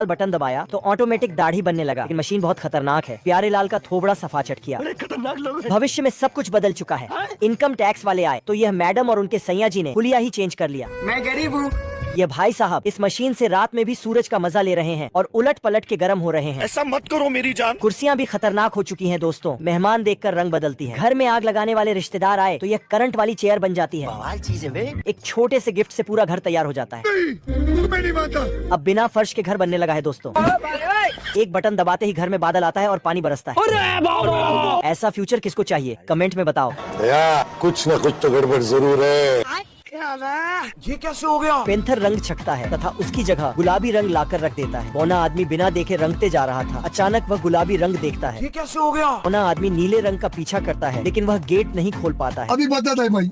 Button दबाया तो automatic दाढ़ी बनने लगा, लेकिन मशीन बहुत खतरनाक है। प्यारे लाल का थोबड़ा सफाचट किया। खतरनाक लोग हैं। भविष्य में सब कुछ बदल चुका है। इनकम टैक्स वाले आए तो यह मैडम और उनके सैया जी ने हुलिया ही चेंज कर लिया। मैं गरीब हूँ। ये भाई साहब इस मशीन से रात में भी सूरज का मजा ले रहे हैं और उलट पलट के गर्म हो रहे हैं। ऐसा मत करो मेरी जान। कुर्सियाँ भी खतरनाक हो चुकी हैं दोस्तों। मेहमान देखकर रंग बदलती है। घर में आग लगाने वाले रिश्तेदार आए तो ये करंट वाली चेयर बन जाती है। चीज है बे। एक छोटे से गिफ्ट से पूरा घर तैयार हो जाता है। मैं नहीं मानता। अब बिना फर्श के घर बनने लगा है दोस्तों। एक बटन दबाते ही घर में बादल आता है और पानी बरसता है। ऐसा फ्यूचर किसको चाहिए? कमेंट में बताओ। कुछ न कुछ तो गड़बड़ जरूर है। ये कैसे हो गया? पेंथर रंग छकता है तथा उसकी जगह गुलाबी रंग लाकर रख देता है। बौना आदमी बिना देखे रंगते जा रहा था। अचानक वह गुलाबी रंग देखता है। ये कैसे हो गया? बौना आदमी नीले रंग का पीछा करता है, लेकिन वह गेट नहीं खोल पाता है। अभी बता दे भाई।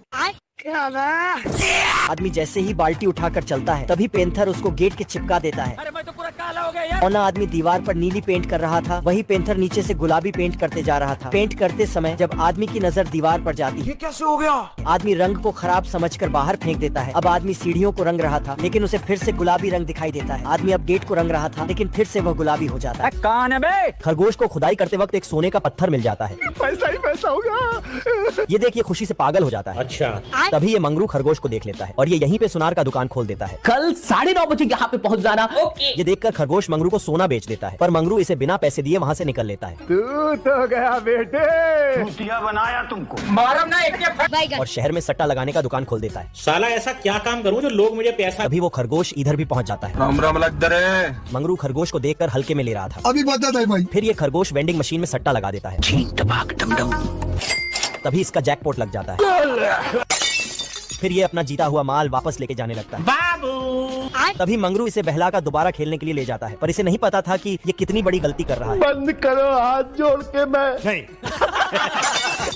आदमी जैसे ही बाल्टी उठाकर चलता है तभी पेंथर उसको गेट के चिपका देता है। अरे मैं तो पूरा काला हो गया यार। बौना आदमी दीवार पर नीली पेंट कर रहा था, वही पेंथर नीचे से गुलाबी पेंट करते जा रहा था। पेंट करते समय जब आदमी की नजर दीवार पर जाती है, ये कैसे हो गया? आदमी रंग को खराब समझकर बाहर फेंक देता है। अब आदमी सीढ़ियों को रंग रहा था, लेकिन उसे फिर से गुलाबी रंग दिखाई देता है। आदमी अब गेट को रंग रहा था, लेकिन फिर से वह गुलाबी हो जाता है। कौन है बे? खरगोश को खुदाई करते वक्त एक सोने का पत्थर मिल जाता है। पैसा ही पैसा होगा। ये देखिए खुशी से पागल हो जाता है। अच्छा। तभी ये मंगरू खरगोश को देख लेता है और ये यहीं पे सुनार का दुकान खोल देता है। कल 9:30 बजे यहाँ पे पहुँच जाना। ये देखकर खरगोश मंगरू को सोना बेच देता है, पर मंगरू इसे बिना पैसे दिए वहाँ से निकल लेता है। तू तो गया बेटे। चूतिया बनाया तुमको। मारम ना एक और शहर में सट्टा लगाने का दुकान खोल देता है। साला ऐसा क्या काम करूं जो लोग मुझे पैसा। तभी वो खरगोश इधर भी पहुँच जाता है। राम राम लग दरे। मंगरू खरगोश को देखकर हल्के में ले रहा था। अभी बता दे भाई। फिर ये खरगोश वेंडिंग मशीन में सट्टा लगा देता है। तभी इसका जैकपॉट लग जाता है। फिर ये अपना जीता हुआ माल वापस लेके जाने लगता है। बाबू। तभी मंगरू इसे बहलाकर दोबारा खेलने के लिए ले जाता है, पर इसे नहीं पता था कि ये कितनी बड़ी गलती कर रहा है। बंद करो हाथ जोड़ के। मैं नहीं।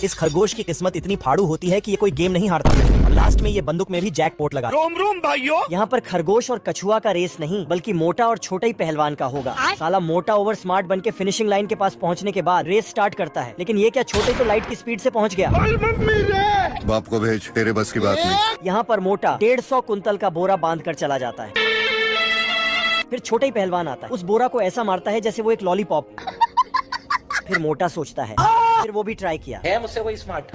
इस खरगोश की किस्मत इतनी फाड़ू होती है कि ये कोई गेम नहीं हारता और लास्ट में ये बंदूक में भी जैकपॉट लगा। रोम रोम भाइयों। यहाँ पर खरगोश और कछुआ का रेस नहीं, बल्कि मोटा और छोटा ही पहलवान का होगा। साला मोटा ओवर स्मार्ट बन के फिनिशिंग लाइन के पास पहुँचने के बाद रेस स्टार्ट करता है, लेकिन ये क्या छोटे तो लाइट की स्पीड से पहुँच गया। बाप को भेज, तेरे बस की बात नहीं। यहाँ पर मोटा 150 कुंतल का बोरा बांध कर चला जाता है। फिर छोटा ही पहलवान आता है, उस बोरा को ऐसा मारता है जैसे वो एक लॉलीपॉप। फिर मोटा सोचता है, फिर वो भी ट्राई किया। है मुझसे कोई स्मार्ट।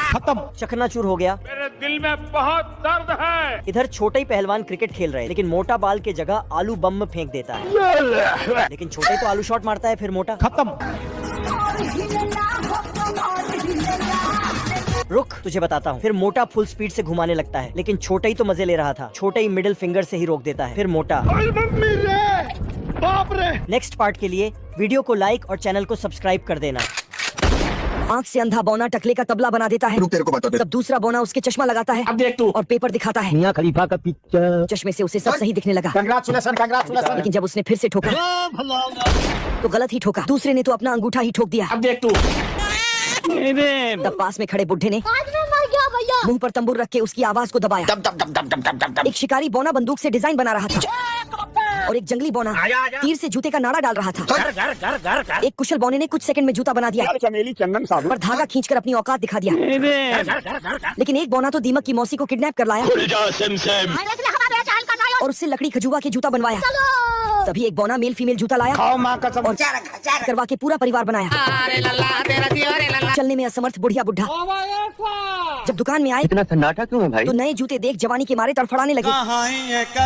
खत्म, चकनाचूर हो गया। मेरे दिल में बहुत दर्द है। इधर छोटा ही पहलवान क्रिकेट खेल रहे हैं, लेकिन मोटा बाल के जगह आलू बम में फेंक देता है। लेकिन छोटा ही तो आलू शॉट मारता है। फिर मोटा खत्म। रुक, तुझे बताता हूँ। फिर मोटा फुल स्पीड से घुमाने लगता है, लेकिन छोटा ही तो मजे ले रहा था। छोटा ही मिडिल फिंगर से ही रोक देता है। फिर मोटा। बाप रे। नेक्स्ट पार्ट के लिए वीडियो को लाइक और चैनल को सब्सक्राइब कर देना। आँख से अंधा बौना टकले का तबला बना देता है। रुक, तेरे को बता दे। तब दूसरा बौना उसके चश्मा लगाता है। अब देख तू। और पेपर दिखाता है। मियां खलीफा का पिक्चर। चश्मे से उसे सब सही दिखने लगा। कंग्रेचुलेशन। लेकिन जब उसने फिर से ठोका तो गलत ही ठोका। दूसरे ने तो अपना अंगूठा ही ठोक दिया। अब देख तू। तब पास में खड़े बुढ़े ने मुंह पर तंबूर रख के उसकी आवाज को दबाया। एक शिकारी बौना बंदूक से डिजाइन बना रहा था और एक जंगली बौना तीर से जूते का नाड़ा डाल रहा था। एक कुशल बौने ने कुछ सेकंड में जूता बना दिया चमेली चंदन साहब। और धागा खींचकर अपनी औकात दिखा दिया। लेकिन एक बौना तो दीमक की मौसी को किडनैप कर लाया और उससे लकड़ी खजुआ के जूता बनवाया। तभी एक बौना मेल फीमेल जूता लाया और करवा के पूरा परिवार बनाया। चलने में असमर्थ बुढ़िया बुढ़ा जब दुकान में आए इतना सन्नाटा क्यों है भाई? तो नए जूते देख जवानी के मारे तड़फड़ाने लगे।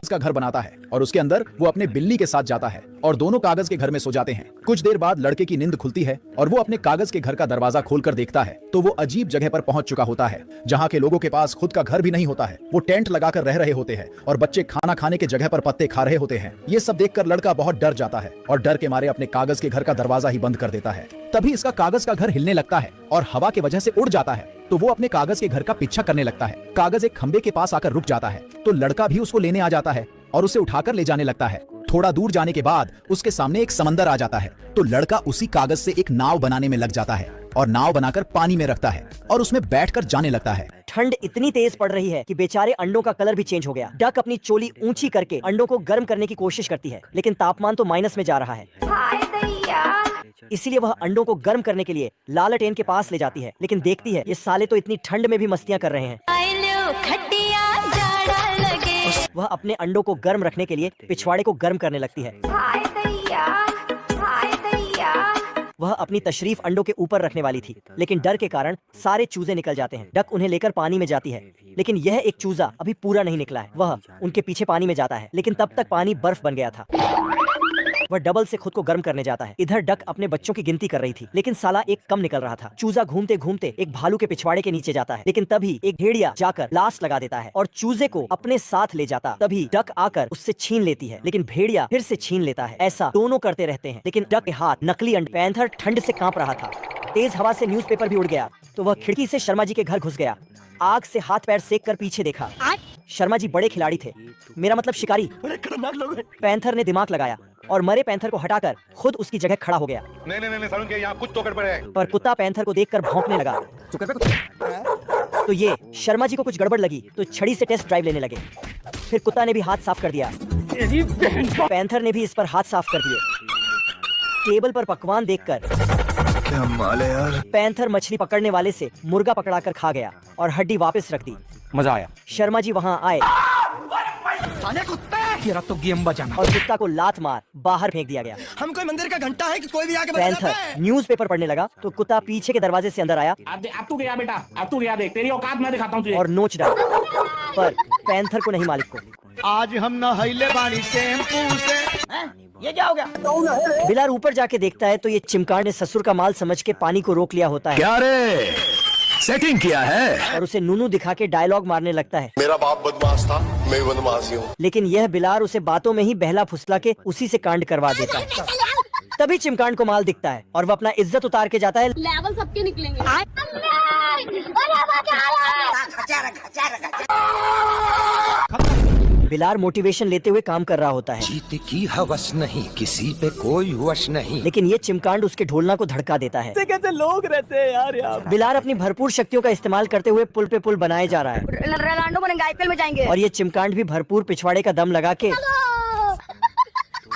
का घर बनाता है और उसके अंदर वो अपने बिल्ली के साथ जाता है और दोनों कागज के घर में सो जाते हैं। कुछ देर बाद लड़के की नींद खुलती है और वो अपने कागज के घर का दरवाजा खोलकर देखता है तो वो अजीब जगह पर पहुंच चुका होता है जहाँ के लोगों के पास खुद का घर भी नहीं होता है। वो टेंट लगाकर रह रहे होते हैं और बच्चे खाना खाने के जगह पर पत्ते खा रहे होते हैं। ये सब देखकर लड़का बहुत डर जाता है और डर के मारे अपने कागज के घर का दरवाजा ही बंद कर देता है। तभी इसका कागज का घर हिलने लगता है और हवा की वजह से उड़ जाता है तो वो अपने कागज के घर का पीछा करने लगता है। कागज एक खंबे के पास आकर रुक जाता है तो लड़का भी उसको लेने आ जाता है और उसे उठाकर ले जाने लगता है। थोड़ा दूर जाने के बाद उसके सामने एक समंदर आ जाता है तो लड़का उसी कागज से एक नाव बनाने में लग जाता है और नाव बनाकर पानी में रखता है और उसमें बैठकर जाने लगता है। ठंड इतनी तेज पड़ रही है कि बेचारे अंडों का कलर भी चेंज हो गया। डक अपनी चोली ऊंची करके अंडों को गर्म करने की कोशिश करती है, लेकिन तापमान तो माइनस में जा रहा है। इसीलिए वह अंडों को गर्म करने के लिए लालटेन के पास ले जाती है, लेकिन देखती है ये साले तो इतनी ठंड में भी मस्तियां कर रहे हैं। वह अपने अंडों को गर्म रखने के लिए पिछवाड़े को गर्म करने लगती है। वह अपनी तशरीफ अंडों के ऊपर रखने वाली थी, लेकिन डर के कारण सारे चूजे निकल जाते हैं। डक उन्हें लेकर पानी में जाती है, लेकिन यह एक चूजा अभी पूरा नहीं निकला है। वह उनके पीछे पानी में जाता है, लेकिन तब तक पानी बर्फ बन गया था। वह डबल से खुद को गर्म करने जाता है। इधर डक अपने बच्चों की गिनती कर रही थी, लेकिन साला एक कम निकल रहा था। चूजा घूमते घूमते एक भालू के पिछवाड़े के नीचे जाता है, लेकिन तभी एक भेड़िया जाकर लाश लगा देता है और चूजे को अपने साथ ले जाता। तभी डक आकर उससे छीन लेती है, लेकिन भेड़िया फिर से छीन लेता है। ऐसा दोनों करते रहते हैं, लेकिन डक के हाथ नकली अंडे। पैंथर ठंड से कांप रहा था। तेज हवा से न्यूज़पेपर भी उड़ गया, तो वह खिड़की से शर्मा जी के घर घुस गया। आग से हाथ पैर सेक कर पीछे देखा। शर्मा जी बड़े खिलाड़ी थे, मेरा मतलब शिकारी। पैंथर ने दिमाग लगाया और मरे पैंथर को हटाकर खुद उसकी जगह खड़ा हो गया। नहीं सारुण के यहाँ कुछ तो गड़बड़ है। पर कुत्ता पैंथर को देखकर भौंकने लगा। तो ये शर्मा जी को कुछ गड़बड़ लगी, तो छड़ी से टेस्ट ड्राइव लेने लगे। फिर कुत्ता ने भी हाथ साफ कर दिया। पैंथर ने भी इस पर हाथ साफ कर दिए। टेबल पर पकवान देखकर क्या माल है यार। पैंथर मछली पकड़ने वाले से मुर्गा पकड़ाकर खा गया और हड्डी वापस रख दी। मजा आया। शर्मा जी वहाँ आए तेरा तो गेम बचाना। और कुत्ता को लात मार बाहर फेंक दिया गया। हम कोई मंदिर का घंटा है कि कोई भी आके बजा पैंथर देता है? न्यूज़पेपर पढ़ने लगा, तो कुत्ता पीछे के दरवाजे से अंदर आया अब तू गया बेटा, अब तू गया, देख तेरी औकात मैं दिखाता हूँ तुझे। और नोच डाला। पर पैंथर को नहीं, मालिक को। आज हम नहाइले बानी शैम्पू से। ये क्या हो गया? बिलार ऊपर जाके देखता है तो ये चिमकाड़ ने ससुर का माल समझ के पानी को रोक लिया होता है। क्या रे, सेटिंग किया है? और उसे नूनू दिखा के डायलॉग मारने लगता है। मेरा बाप बदमाश था, मैं बदमाश हूँ। लेकिन यह बिलार उसे बातों में ही बहला फुसला के उसी से कांड करवा देता है। तभी चिमकांड को माल दिखता है और वह अपना इज्जत उतार के जाता है। लेवल सबके निकलेंगे। बिलार मोटिवेशन लेते हुए काम कर रहा होता है। जीते की हवस नहीं, किसी पे कोई वश नहीं। लेकिन ये चिमकांड उसके ढोलना को धड़का देता है। कैसे लोग रहते हैं यार यहाँ। बिलार अपनी भरपूर शक्तियों का इस्तेमाल करते हुए पुल पे पुल बनाए जा रहा है। रोनाल्डो बनेंगे, आईपीएल में जाएंगे। और ये चिमकांड भी भरपूर पिछवाड़े का दम लगा के।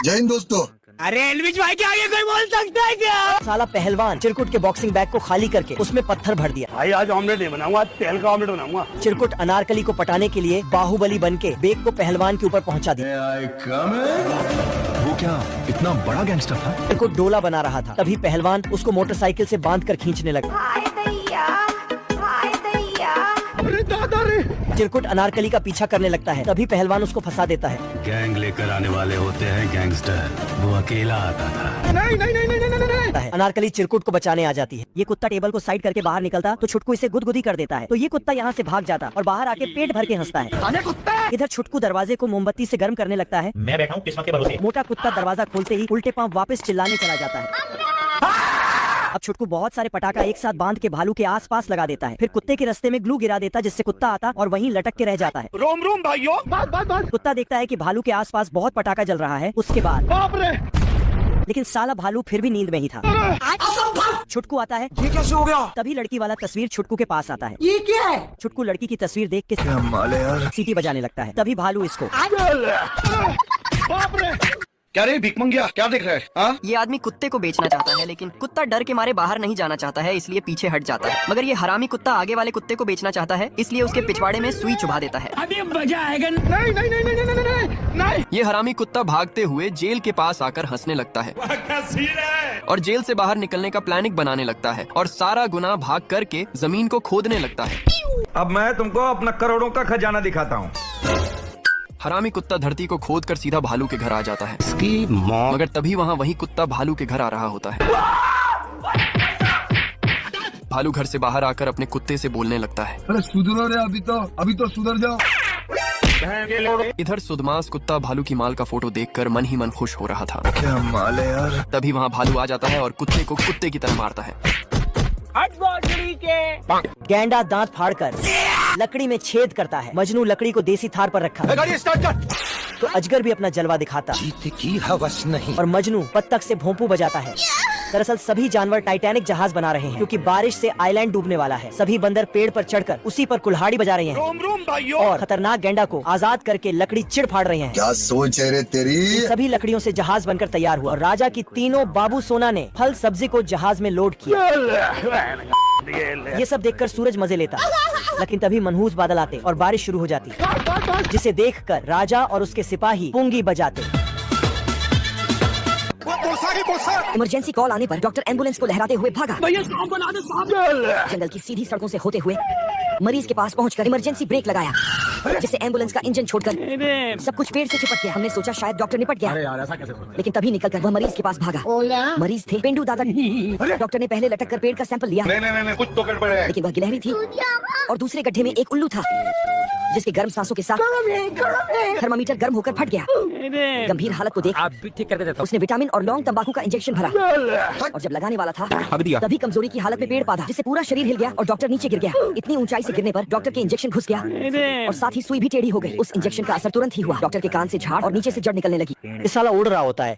जय हिंद दोस्तों। अरे एलविश भाई के आगे कोई बोल सकता है क्या? साला पहलवान चिरकुट के बॉक्सिंग बैग को खाली करके उसमें पत्थर भर दिया। भाई आज ऑमलेट नहीं बनाऊंगा, आज तेल का ऑमलेट बनाऊंगा। चिरकुट अनारकली को पटाने के लिए बाहुबली बन के बैग को पहलवान के ऊपर पहुंचा दिया। वो क्या इतना बड़ा गैंगस्टर था? चिरकुट डोला बना रहा था, तभी पहलवान उसको मोटरसाइकिल से बांध कर खींचने लगा। चिरकुट अनारकली का पीछा करने लगता है, तभी पहलवान उसको फंसा देता है। गैंग लेकर आने वाले होते हैं गैंगस्टर, वो अकेला आता था। नहीं। अनारकली चिरकुट को बचाने आ जाती है। ये कुत्ता टेबल को साइड करके बाहर निकलता तो छुटकू इसे गुदगुदी कर देता है, तो ये कुत्ता यहाँ से भाग जाता और बाहर आके पेट भर के हंसता है। इधर छुटकू दरवाजे को मोमबत्ती से गर्म करने लगता है। मैं बैठा हूँ किस्मत के भरोसे। मोटा कुत्ता दरवाजा खोलते ही उल्टे पांव वापस चिल्लाने चला जाता है। अब छुटकू बहुत सारे पटाखा एक साथ बांध के भालू के आसपास लगा देता है, फिर कुत्ते के रास्ते में ग्लू गिरा देता, जिससे कुत्ता आता और वहीं लटक के रह जाता है। रोम रोम भाइयों। कुत्ता देखता है कि भालू के आसपास बहुत पटाखा जल रहा है। उसके बाद बाप रे। लेकिन साला भालू फिर भी नींद में ही था। छुटकू आता है। ये कैसे हो गया? तभी लड़की वाला तस्वीर छुटकू के पास आता है। ये क्या है? छुटकू लड़की की तस्वीर देख के क्या माल है यार। सीटी बजाने लगता है, तभी भालू इसको। बाप रे। क्या रे भीख मंगिया, क्या देख रहा है? हाँ? ये आदमी कुत्ते को बेचना चाहता है, लेकिन कुत्ता डर के मारे बाहर नहीं जाना चाहता है, इसलिए पीछे हट जाता है। मगर ये हरामी कुत्ता आगे वाले कुत्ते को बेचना चाहता है, इसलिए उसके पिछवाड़े में सुई चुभा देता है। अभी मजा आएगा। नहीं। ये हरामी कुत्ता भागते हुए जेल के पास आकर हंसने लगता है और जेल से बाहर निकलने का प्लानिंग बनाने लगता है और सारा गुनाह भाग करके जमीन को खोदने लगता है। अब मैं तुमको अपना करोड़ों का खजाना दिखाता हूँ। हरामी कुत्ता धरती को खोद कर सीधा भालू के घर आ जाता है। मगर तभी वही कुत्ता भालू के घर आ रहा होता है। भालू घर से बाहर आकर अपने कुत्ते से बोलने लगता है, अरे सुधरो रे, अभी तो सुधर जाओ। इधर सुदमास कुत्ता भालू की माल का फोटो देखकर मन ही मन खुश हो रहा था। क्या माल है यार। तभी वहाँ भालू आ जाता है और कुत्ते को कुत्ते की तरह मारता है। गैंडा दांत फाड़कर लकड़ी में छेद करता है। मजनू लकड़ी को देसी थार पर रखा तो अजगर भी अपना जलवा दिखाता जीते की हवस नहीं। और मजनू बत्तख से भोंपू बजाता है। दरअसल सभी जानवर टाइटैनिक जहाज बना रहे हैं, क्योंकि बारिश से आइलैंड डूबने वाला है। सभी बंदर पेड़ पर चढ़कर उसी पर कुल्हाड़ी बजा रहे हैं। रोम रोम भाइयों। और खतरनाक गैंडा को आजाद करके लकड़ी चिड़ फाड़ रहे हैं। क्या सोच है रे तेरी। सभी लकड़ियों से जहाज बनकर तैयार हुआ और राजा की तीनों बाबू सोना ने फल सब्जी को जहाज में लोड किया। ये सब देखकर सूरज मजे लेता, लेकिन तभी मनहूस बादल आते और बारिश शुरू हो जाती, जिसे देखकर राजा और उसके सिपाही पुंगी बजाते। इमरजेंसी कॉल आने पर डॉक्टर एम्बुलेंस को लहराते हुए भागा। जंगल की सीधी सड़कों से होते हुए मरीज के पास पहुंचकर इमरजेंसी ब्रेक लगाया, जिससे एम्बुलेंस का इंजन छोड़कर सब कुछ पेड़ से चिपक गया। हमने सोचा शायद डॉक्टर निपट गया, लेकिन तभी निकलकर वह मरीज के पास भागा। मरीज थे पेंडू दादा। डॉक्टर ने पहले लटक कर पेड़ का सैंपल लिया, नहीं कुछ तो गड़बड़ है। लेकिन वह गिलहरी थी और दूसरे गड्ढे में एक उल्लू था, जिसके गर्म सांसों के साथ थर्मामीटर गर्म होकर फट गया। गंभीर हालत को देख आप भी ठीक करके देता उसने विटामिन और लौंग तंबाकू का इंजेक्शन भरा, और जब लगाने वाला था तभी कमजोरी की हालत में पेड़ पादा, जिससे पूरा शरीर हिल गया और डॉक्टर नीचे गिर गया। इतनी ऊंचाई से गिरने पर डॉक्टर के इंजेक्शन घुस गया और साथ ही सुई भी टेढ़ी हो गई। उस इंजेक्शन का असर तुरंत ही हुआ। डॉक्टर के कान से झाड़ और नीचे से जड़ निकलने लगी। इस साला उड़ रहा होता है,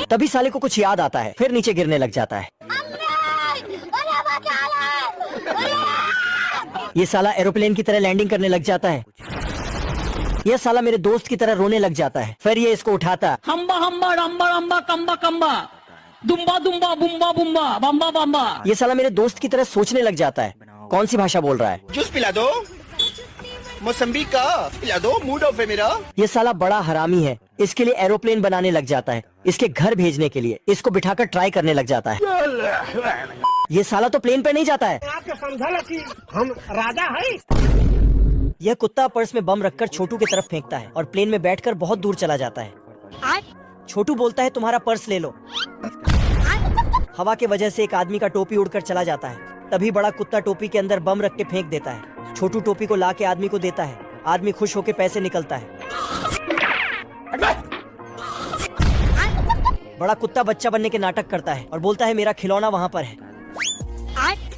तभी साले को कुछ याद आता है, फिर नीचे गिरने लग जाता है। ये साला एरोप्लेन की तरह लैंडिंग करने लग जाता है। ये साला मेरे दोस्त की तरह रोने लग जाता है। फिर ये इसको उठाता, हम्बा हम्बा रम्बा रम्बा कम्बा कम्बा दुम्बा दुम्बा बुम्बा बुम्बा बम्बा बम्बा। ये साला मेरे दोस्त की तरह सोचने लग जाता है। कौन सी भाषा बोल रहा है? जूस पिला दो, मौसम्बी का पिला दो, मूड ऑफ है मेरा। ये साला बड़ा हरामी है। इसके लिए एरोप्लेन बनाने लग जाता है, इसके घर भेजने के लिए इसको बिठाकर ट्राई करने लग जाता है। ये साला तो प्लेन पे नहीं जाता है। हम राजा है। यह कुत्ता पर्स में बम रखकर छोटू की तरफ फेंकता है और प्लेन में बैठकर बहुत दूर चला जाता है। छोटू बोलता है तुम्हारा पर्स ले लो। हवा के वजह से एक आदमी का टोपी उड़कर चला जाता है। तभी बड़ा कुत्ता टोपी के अंदर बम रख के फेंक देता है। छोटू टोपी को ला के आदमी को देता है। आदमी खुश होकर पैसे निकलता है। बड़ा कुत्ता बच्चा बनने के नाटक करता है और बोलता है मेरा खिलौना वहाँ पर है।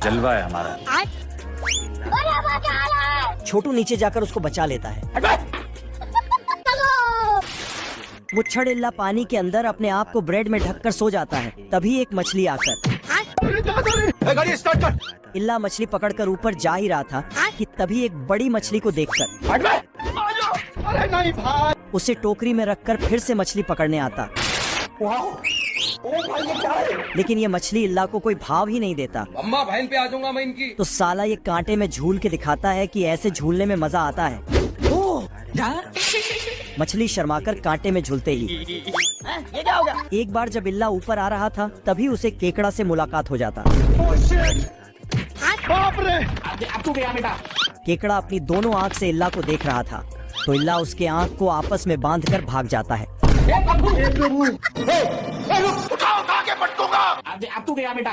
जलवा है हमारा। छोटू नीचे जाकर उसको बचा लेता है। मुच्छड़ इल्ला पानी के अंदर अपने आप को ब्रेड में ढककर सो जाता है। तभी एक मछली आकर इल्ला मछली पकड़कर ऊपर जा ही रहा था कि तभी एक बड़ी मछली को देखकर उसे टोकरी में रखकर फिर से मछली पकड़ने आता। लेकिन ये मछली इल्ला को कोई भाव ही नहीं देता। अम्मा बहन पे आ जाऊंगा मैं इनकी। तो साला ये कांटे में झूल के दिखाता है कि ऐसे झूलने में मजा आता है। मछली शर्माकर कांटे में झूलते ही ये क्या हो गया? एक बार जब इल्ला ऊपर आ रहा था तभी उसे केकड़ा से मुलाकात हो जाता। अब तू गया बेटा। केकड़ा अपनी दोनों आँख से इल्ला को देख रहा था, तो इल्ला उसके आँख को आपस में बांधकर भाग जाता है। उठाओ, उठा के पटकूंगा। अब तू गया बेटा।